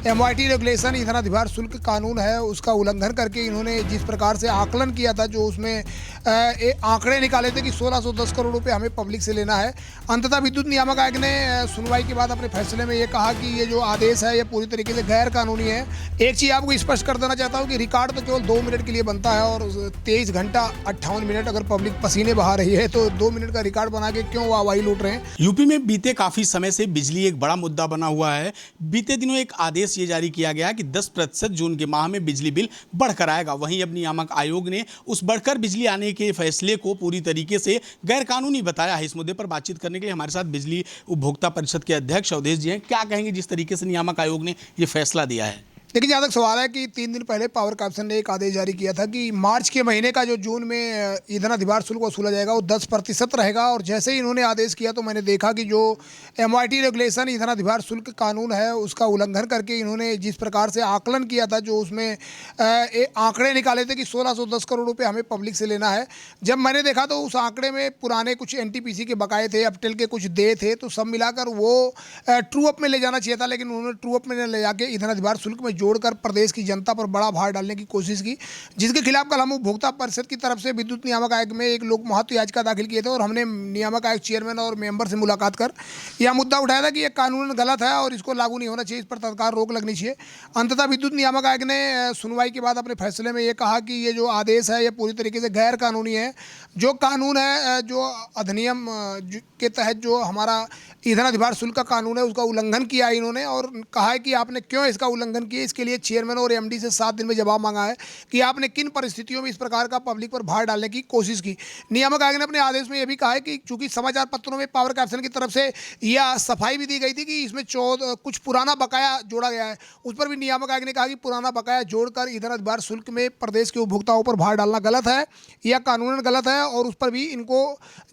MYT regulation ईंधन अधिभार शुल्क कानून है उसका उल्लंघन करके इन्होंने जिस प्रकार से आकलन किया था, जो उसमें आंकड़े निकाले थे कि 1610 करोड़ रुपए हमें पब्लिक से लेना है। अंततः विद्युत नियामक आयोग ने सुनवाई के बाद अपने फैसले में ये कहा कि ये जो आदेश है ये पूरी तरीके से गैर कानूनी है। एक चीज़ आपको स्पष्ट कर देना चाहता हूँ कि रिकॉर्ड तो केवल 2 मिनट के लिए बनता है और 23 घंटा 58 मिनट अगर पब्लिक पसीने बहा रही है तो 2 मिनट का रिकॉर्ड बना के क्यों वाहवाही लूट रहे हैं। यूपी में बीते काफी समय से बिजली एक बड़ा मुद्दा बना हुआ है। बीते दिनों एक आदेश ये जारी किया गया कि 10% जून के माह में बिजली बिल बढ़कर आएगा। वहीं अब नियामक आयोग ने उस बढ़कर बिजली आने के फैसले को पूरी तरीके से गैरकानूनी बताया है। इस मुद्दे पर बातचीत करने के लिए हमारे साथ बिजली उपभोक्ता परिषद के अध्यक्ष अवधेश जी हैं। क्या कहेंगे जिस तरीके से नियामक आयोग ने ये फैसला दिया है? देखिए, जहाँ तक सवाल है कि 3 दिन पहले पावर कॉर्पोरेशन ने एक आदेश जारी किया था कि मार्च के महीने का जो जून में ईंधन अधिभार शुल्क वसूला जाएगा वो 10% रहेगा। और जैसे ही इन्होंने आदेश किया तो मैंने देखा कि जो MYT रेगुलेशन ईंधन अधिभार शुल्क कानून है उसका उल्लंघन करके इन्होंने जिस प्रकार से आकलन किया था, जो उसमें आंकड़े निकाले थे कि 1610 करोड़ रुपये हमें पब्लिक से लेना है। जब मैंने देखा तो उस आंकड़े में पुराने कुछ NTPC के बकाए थे, अपटेल के कुछ देय थे, तो सब मिलाकर वो ट्रू अप में ले जाना चाहिए था, लेकिन उन्होंने ट्रू अप में ले जाके ईंधन अधिभार शुल्क में जोड़कर प्रदेश की जनता पर बड़ा भार डालने की कोशिश की, जिसके खिलाफ कल हम उपभोक्ता परिषद की तरफ से विद्युत नियामक आयोग में एक लोक महत्व याचिका दाखिल किए थे और हमने नियामक आयोग चेयरमैन और मेंबर से मुलाकात कर यह मुद्दा उठाया था कि यह कानून गलत है और इसको लागू नहीं होना चाहिए, इस पर तत्काल रोक लगनी चाहिए। अंततः विद्युत नियामक आयोग ने सुनवाई के बाद अपने फैसले में ये कहा कि ये जो आदेश है ये पूरी तरीके से गैर कानूनी है। जो कानून है, जो अधिनियम के तहत जो हमारा ईंधन अधिभार शुल्क का कानून है उसका उल्लंघन किया है इन्होंने, और कहा है कि आपने क्यों इसका उल्लंघन किया। इसके लिए चेयरमैन और MD से 7 दिन में जवाब मांगा है कि आपने किन परिस्थितियों में इस प्रकार का पब्लिक पर भार डालने की कोशिश की। नियामक आयोग ने अपने आदेश में यह भी कहा है कि चूंकि समाचार पत्रों में पावर कॉर्पोरेशन की तरफ से यह सफाई भी दी गई थी कि इसमें कुछ पुराना बकाया जोड़ा गया है, उस पर भी नियामक आयोग ने कहा कि पुराना बकाया जोड़कर ईंधन अधिभार शुल्क में प्रदेश के उपभोक्ताओं पर भार डालना गलत है, यह कानूनन गलत है और उस पर भी इनको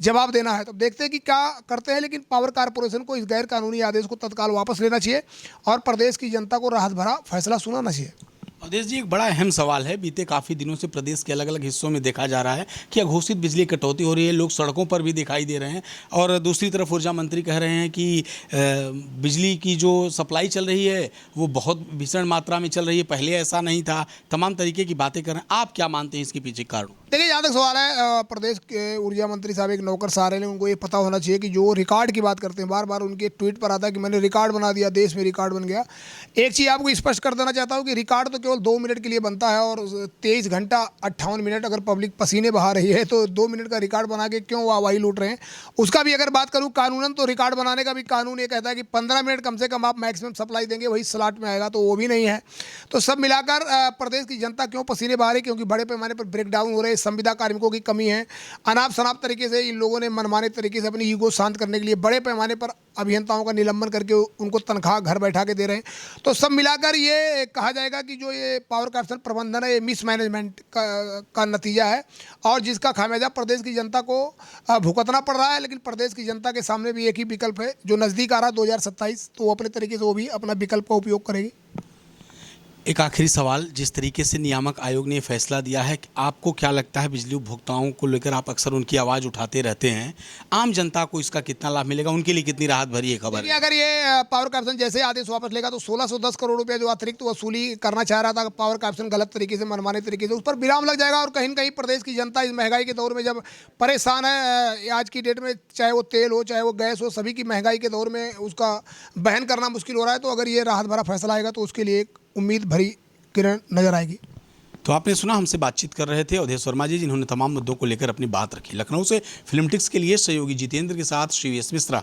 जवाब देना है। तो देखते हैं कि क्या करते हैं, लेकिन पावर कॉर्पोरेशन को इस गैर कानूनी आदेश को तत्काल वापस लेना चाहिए और प्रदेश की जनता को राहत भरा फैसला सुनाना चाहिए। अवधेश जी, एक बड़ा अहम सवाल है। बीते काफ़ी दिनों से प्रदेश के अलग अलग हिस्सों में देखा जा रहा है कि अघोषित बिजली कटौती हो रही है, लोग सड़कों पर भी दिखाई दे रहे हैं और दूसरी तरफ ऊर्जा मंत्री कह रहे हैं कि बिजली की जो सप्लाई चल रही है वो बहुत भीषण मात्रा में चल रही है, पहले ऐसा नहीं था। तमाम तरीके की बातें कर रहे हैं। आप क्या मानते हैं इसके पीछे कारण? देखिए, जहाँ तक सवाल है, प्रदेश के ऊर्जा मंत्री साहब एक नौकरशाह हैं, उनको ये पता होना चाहिए कि जो रिकॉर्ड की बात करते हैं, बार बार उनके ट्वीट पर आता है कि मैंने रिकॉर्ड बना दिया, देश में रिकॉर्ड बन गया। एक चीज़ आपको स्पष्ट कर देना चाहता हूँ कि रिकॉर्ड तो केवल 2 मिनट के लिए बनता है और 23 घंटा 58 मिनट अगर पब्लिक पसीने बहा रही है तो 2 मिनट का रिकॉर्ड बना के क्यों वाहवाही लूट रहे हैं। उसका भी अगर बात करूँ कानूनन, तो रिकॉर्ड बनाने का भी कानून ये कहता है कि 15 मिनट कम से कम आप मैक्सिमम सप्लाई देंगे, वही स्लॉट में आएगा, तो वो भी नहीं है। तो सब मिलाकर प्रदेश की जनता क्यों पसीने बहा रही, क्योंकि बड़े पैमाने पर ब्रेकडाउन हो रहे, संविदा कार्मिकों की कमी है, अनाप शनाप तरीके से इन लोगों ने मनमाने तरीके से अपनी ईगो शांत करने के लिए बड़े पैमाने पर अभियंताओं का निलंबन करके उनको तनख्वाह घर बैठा के दे रहे हैं। तो सब मिलाकर ये कहा जाएगा कि जो ये पावर कॉर्पोरेशन प्रबंधन है ये मिसमैनेजमेंट का नतीजा है और जिसका खामियाजा प्रदेश की जनता को भुगतना पड़ रहा है। लेकिन प्रदेश की जनता के सामने भी एक ही विकल्प है, जो नज़दीक आ रहा है 2027, तो वो अपने तरीके से वो भी अपना विकल्प का उपयोग करेगी। एक आखिरी सवाल, जिस तरीके से नियामक आयोग ने फैसला दिया है, आपको क्या लगता है बिजली उपभोक्ताओं को लेकर आप अक्सर उनकी आवाज़ उठाते रहते हैं, आम जनता को इसका कितना लाभ मिलेगा, उनके लिए कितनी राहत भरी है खबर है? अगर ये पावर कॉर्पोरेशन जैसे आदेश वापस लेगा तो 1610 करोड़ रुपए जो अतिरिक्त वसूली करना चाह रहा था पावर कॉर्पोरेशन गलत तरीके से, मनमाने तरीके से, उस पर विराम लग जाएगा और कहीं न कहीं प्रदेश की जनता इस महंगाई के दौर में जब परेशान है, आज की डेट में चाहे वो तेल हो चाहे वो गैस हो, सभी की महंगाई के दौर में उसका वहन करना मुश्किल हो रहा है। तो अगर ये राहत भरा फैसला आएगा तो उसके लिए एक उम्मीद भरी किरण नजर आएगी। तो आपने सुना, हमसे बातचीत कर रहे थे अवधेश वर्मा जी, जिन्होंने तमाम मुद्दों को लेकर अपनी बात रखी। लखनऊ से फिल्मटिक्स के लिए सहयोगी जितेंद्र के साथ श्री एस मिश्रा।